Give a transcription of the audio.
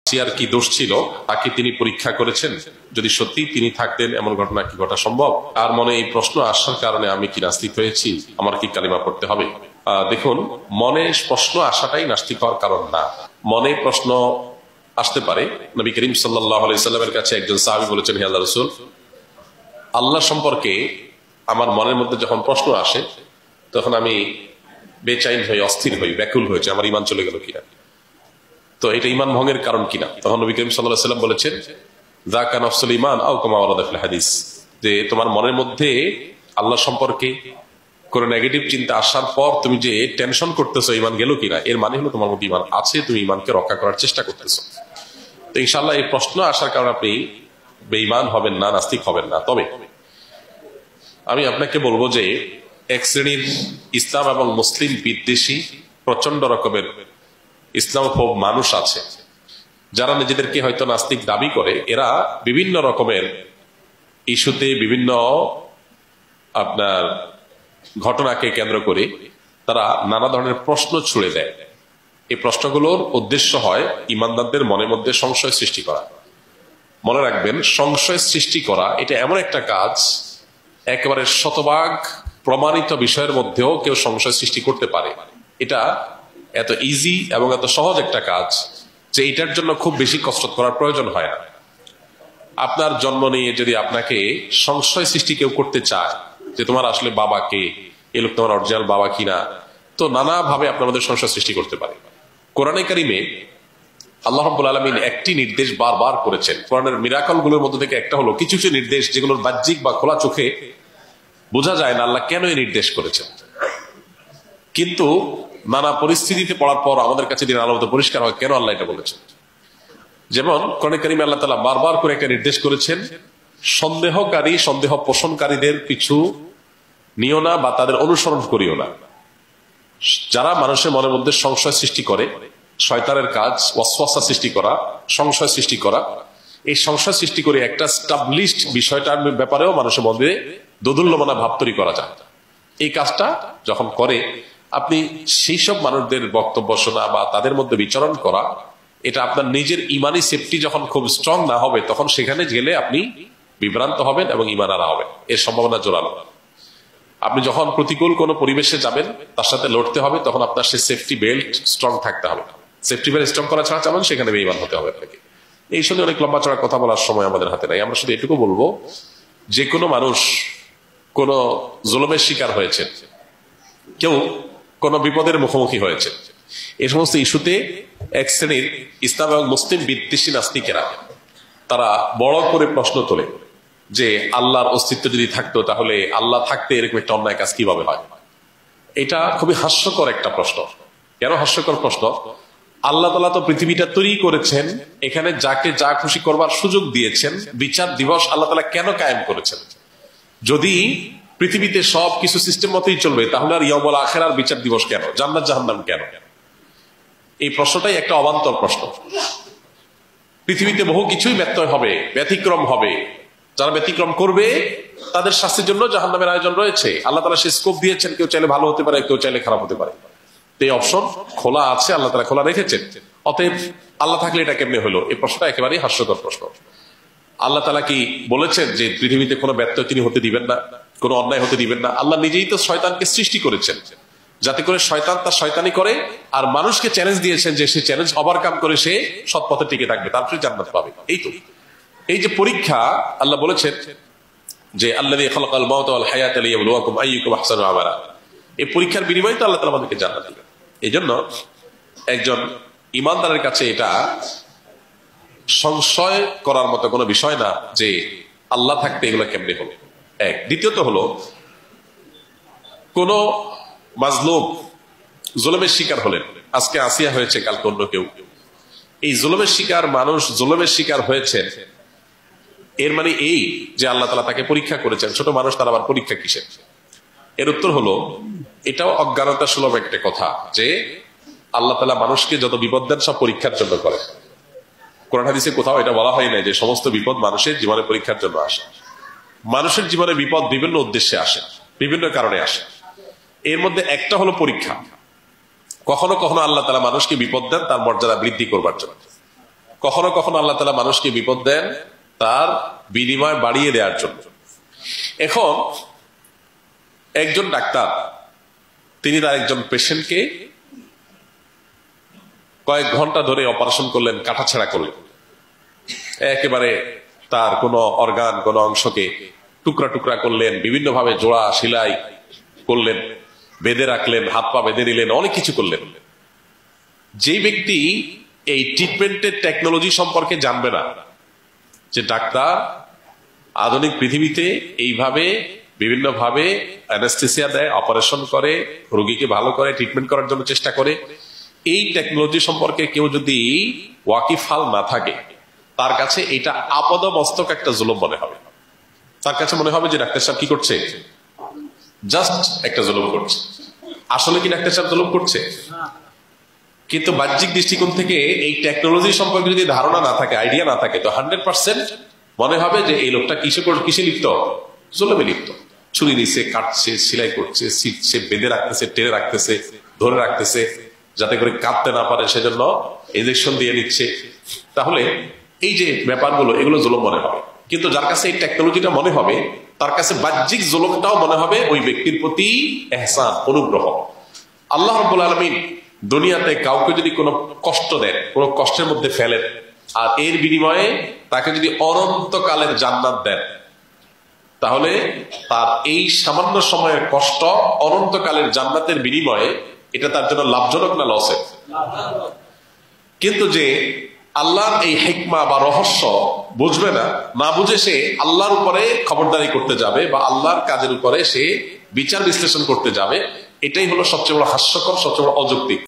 সিয়ার কি দোষ ছিল, তাকে তিনি পরীক্ষা করেছেন? যদি সত্যি তিনি থাকতেন এমন ঘটনা কি ঘটা সম্ভব? আর মনে এই প্রশ্ন আসার কারণে আমি কি নাস্তিক হয়েছি, আমার কি কালিমা পড়তে হবে? দেখুন, মনে প্রশ্ন আসাটাই নাস্তিক হওয়ার কারণ না। মনে প্রশ্ন আসতে পারে। নবী করিম সাল্লাল্লাহু আলাইহি সাল্লামের কাছে একজন সাহাবী বলেছেন, হে আল্লাহর রাসূল, আল্লাহ সম্পর্কে আমার মনের মধ্যে যখন প্রশ্ন আসে তখন আমি বেচাইন হই, অস্থির হই, ব্যাকুল হয়েছে, আমার ঈমান চলে গেল কিনা, তো এটা ঈমান ভঙ্গের কারণ কিনা? তখন নবী করিম সাল্লাল্লাহু আলাইহি সাল্লাম বলেছেন, যাকা নাফসুল ঈমান আও কামা ওয়ারাদা ফিল হাদিস, যে তোমার মনের মধ্যে আল্লাহ সম্পর্কে কোন নেগেটিভ চিন্তা আসার পর তুমি যে টেনশন করতেছো ঈমান গেল কিনা, এর মানে হলো তোমার মধ্যে ঈমান আছে, তুমি ঈমানকে রক্ষা করার চেষ্টা করতেছো। তো ইনশাআল্লাহ এই প্রশ্ন আসার কারণে আপনি বেঈমান হবেন না, নাস্তিক হবেন না। তবে আমি আপনাকে বলবো যে এক শ্রেণীর ইসলাম এবং মুসলিম বিদ্বেষী প্রচন্ড রকমের ইসলামোফোব মানুষ আছে, যারা নিজেদেরকে হয়তো নাস্তিক দাবি করে। এরা বিভিন্ন রকমের ইস্যুতে, বিভিন্ন আপনার ঘটনাকে কেন্দ্র করে তারা নানা ধরনের প্রশ্ন ছুড়ে দেয়। এই প্রশ্নগুলোর উদ্দেশ্য হয় ঈমানদারদের মনের মধ্যে সংশয় সৃষ্টি করা। মনে রাখবেন, সংশয় সৃষ্টি করা এটা এমন একটা কাজ, একেবারে শতভাগ প্রমাণিত বিষয়ের মধ্যেও কেউ সংশয় সৃষ্টি করতে পারে। এটা এত ইজি এবং এত সহজ একটা কাজ যে এটার জন্য খুব বেশি কসরত করার প্রয়োজন হয় না। আপনার জন্ম নিয়ে যদি আপনাকে সংশয় সৃষ্টি কেউ করতে চায় যে তোমার আসলে বাবা কে, এ লোক তোমার অরিজিনাল বাবা কিনা, তো নানাভাবে আপনার মধ্যে সংশয় সৃষ্টি করতে পারে। কোরআনে কারিমে আল্লাহ রাব্বুল আলামিন একটি নির্দেশ বারবার করেছেন। কোরআনের মিরাকল গুলোর মধ্যে থেকে একটা হলো কিছু কিছু নির্দেশ যেগুলোর বাহ্যিক বা খোলা চোখে বোঝা যায় না আল্লাহ কেন এই নির্দেশ করেছেন, কিন্তু নানা পরিস্থিতিতে পড়ার পর আমাদের কাছে দিন আলোতে পরিষ্কার হয় কেন আল্লাহ এটা বলেছেন। যেমন কোরআনে কারিমে আল্লাহ তাআলা বারবার করে একটা নির্দেশ করেছেন, সন্দেহকারী, সন্দেহ পোষণকারীদের পিছু নিও না বা তাদের অনুসরণ করিও না। যারা মানুষের মনের মধ্যে সংশয় সৃষ্টি করে, শয়তানের কাজ ওয়াসওয়াসা সৃষ্টি করা, সংশয় সৃষ্টি করা। এই সংশয় সৃষ্টি করে একটা স্টাবলিশড বিষয়টার ব্যাপারেও মানুষের মধ্যে দোদুল্যমানা ভাব তৈরি করা যায়। এই কাজটা যখন করে, আপনি সেই সব মানুষদের বক্তব্য শোনা বা তাদের মধ্যে বিচরণ করা, এটা আপনার নিজের ইমানি সেফটি যখন খুব স্ট্রং না হবে, তখন সেখানে গেলে আপনি বিভ্রান্ত হবেন এবং ইমান হারা হবেন, এর সম্ভাবনা জোরালো। আপনি যখন প্রতিকূল কোনো পরিবেশে যাবেন, তার সাথে লড়তে হবে, তখন আপনার সেই সেফটি বেল্ট স্ট্রং থাকতে হবে। সেফটি বেল্ট স্ট্রং করা ছাড়া চাবেন, সেখানে বেঈমান হতে হবে আপনাকে। এই সময় অনেক লম্বা চড়া কথা বলার সময় আমাদের হাতে নাই। আমরা শুধু এটুকু বলবো, যে কোনো মানুষ কোন জুলুমের শিকার হয়েছে, কেউ কোন বিপদের মুখোমুখি হয়েছে, এই সমস্ত ইস্যুতে এক শ্রেণীর ইসলাম এবং মুসলিম বিদ্বেষী নাস্তিকেরা তারা বড় করে প্রশ্ন তোলে যে আল্লাহর অস্তিত্ব যদি থাকতো, তাহলে আল্লাহ থাকতে এরকম একটা অন্যায় কাজ কিভাবে হয়। এটা খুবই হাস্যকর একটা প্রশ্ন। কেন হাস্যকর প্রশ্ন? আল্লাহ তাআলা তো পৃথিবীটা তৈরি করেছেন, এখানে যাকে যা খুশি করবার সুযোগ দিয়েছেন। বিচার দিবস আল্লাহ তাআলা কেন কায়েম করেছেন? যদি পৃথিবীতে সব কিছু সিস্টেম মতোই চলবে, তাহলে আর ইয়াউমুল আখিরার বিচার দিবস কেন? জান্নাত জাহান্নাম কেন? এই প্রশ্নটাই একটা অবান্তর প্রশ্ন। পৃথিবীতে বহু কিছুই ব্যত্যয় হবে, ব্যতিক্রম হবে। যারা ব্যতিক্রম করবে তাদের শাস্তির জন্য জাহান্নামের আয়োজন রয়েছে। আল্লাহ তাআলা সে স্কোপ দিয়েছেন, কেউ চাইলে ভালো হতে পারে, কেউ চাইলে খারাপ হতে পারে। এই অপশন খোলা আছে, আল্লাহ তাআলা খোলা রেখেছেন। অতএব আল্লাহ থাকলে এটা কেমনে হলো? এই প্রশ্নটা একেবারেই হাস্যকর প্রশ্ন। আল্লাহ তাআলা কি বলেছেন যে পৃথিবীতে কোনো ব্যত্যয় তিনি হতে দিবেন না, কোনো অন্যায় হতে দিবেন না? আল্লাহ নিজেই তো শয়তানকে সৃষ্টি করেছেন যাতে করে শয়তান তার শয়তানি করে, আর মানুষকে চ্যালেঞ্জ দিয়েছেন যে সে চ্যালেঞ্জ ওভারকাম করে সে সৎ পথে টিকে থাকবে, তারপরে জান্নাত পাবে। এই তো এই যে পরীক্ষা, আল্লাহ বলেছেন যে আল্লাযী খালাকাল মাউতা ওয়াল হায়াতা লিয়াবলুয়াকুম আইয়ুকুম আহসানু আমালা। এই পরীক্ষার বিনিময়ে তো আল্লাহ তাআলা আমাদেরকে জান্নাত দিবেন। এই জন্য একজন ঈমানদারের কাছে এটা সংশয় করার মতো কোনো বিষয় না যে আল্লাহ থাকতে এগুলো কেমনে হলো। এক। দ্বিতীয়ত হলো, কোন মাজলুম জুলুমের শিকার হলেন, আজকে আসিয়া হয়েছে, কালকে অন্য কেউ, এই জুলুমের শিকার মানুষ জুলুমের শিকার হয়েছে, এর মানে এই যে আল্লাহ তাআলা তাকে পরীক্ষা করেছেন। ছোট মানুষ, তার আবার পরীক্ষা কিসের? এর উত্তর হলো, এটাও অজ্ঞানতা সুলভ একটা কথা যে আল্লাহ তাআলা মানুষকে যত বিপদ দেন সব পরীক্ষার জন্য করে। কোরআন হাদিসে কোথাও এটা বলা হয় না যে সমস্ত বিপদ মানুষের জীবনে পরীক্ষার জন্য আসে। মানুষের জীবনে বিপদ বিভিন্ন উদ্দেশ্যে আসে, বিভিন্ন কারণে আসে। এর মধ্যে একটা হলো পরীক্ষা। কখনো কখনো আল্লাহ তাআলা মানুষকে বিপদ দেন তার মর্যাদা বৃদ্ধি করবার জন্য। কখনো কখনো আল্লাহ তাআলা মানুষকে বিপদ দেন তার বিনিময় বাড়িয়ে দেওয়ার জন্য। এখন একজন ডাক্তার তিনি তার একজন পেশেন্টকে কয়েক ঘন্টা ধরে অপারেশন করলেন, কাটাছেঁড়া করলেন, একেবারে তার কোনো অর্গান কোনো অংশকে টুকরা টুকরা করলেন, বিভিন্ন ভাবে জোড়া সেলাই করলেন, বেঁধে রাখলেন, হাত পা বেঁধে নিলেন, অনেক কিছু করলেন। যে ব্যক্তি এই ট্রিটমেন্টের টেকনোলজি সম্পর্কে জানবে না, যে ডাক্তার আধুনিক পৃথিবীতে এইভাবে বিভিন্ন ভাবে অ্যানেস্থেসিয়া দেয়, অপারেশন করে, রোগীকে ভালো করে ট্রিটমেন্ট করার জন্য চেষ্টা করে, এই টেকনোলজি সম্পর্কে কেউ যদি ওয়াকিফাল না থাকে, তার কাছে এটা আপদ মস্তক একটা জুলুম মনে হবে। তার কাছে মনে হবে যে ডাক্তার সাহেব কি করছে, জাস্ট একটা জুলুম করছে। আসলে কি ডাক্তার সাহেব জুলুম করছে? কিন্তু বাহ্যিক দৃষ্টিকোণ থেকে এই টেকনোলজি সম্পর্কে যদি ধারণা না থাকে, আইডিয়া না থাকে, তো 100% মনে হবে যে এই লোকটা কিসে লিপ্ত, জুলুমে লিপ্ত। ছুরি নিচ্ছে, কাটছে, সেলাই করছে, শিখছে, বেঁধে রাখতেছে, টেনে রাখতেছে, ধরে রাখতেছে, যাতে করে কাঁদতে না পারে সেজন্য ইনজেকশন দিয়ে নিচ্ছে। তাহলে এই যে ব্যাপারগুলো, এগুলো জুলুম মনে হবে। কিন্তু যার কাছে এই টেকনোলজিটা মনে হবে, তার কাছে বাহ্যিক জুলুমটাও মনে হবে ওই ব্যক্তির প্রতি ইহসান, অনুগ্রহ। আল্লাহ রাব্বুল আলামিন দুনিয়াতে কাউকে যদি কোনো কষ্ট দেন, কোনো কষ্টের মধ্যে ফেলেন, আর এর বিনিময়ে তাকে যদি অনন্তকালের জান্নাত দেন, তাহলে তার এই সামান্য সময়ের কষ্ট অনন্তকালের জান্নাতের বিনিময়ে এটা তার জন্য লাভজনক না লসের? কিন্তু যে আল্লাহর এই হিকমা বা রহস্য বুঝবে না, না বুঝে সে আল্লাহর উপরে খবরদারি করতে যাবে বা আল্লাহর কাজের উপরে সে বিচার বিশ্লেষণ করতে যাবে, এটাই হলো সবচেয়ে বড় হাস্যকর, সবচেয়ে বড় অযৌক্তিক।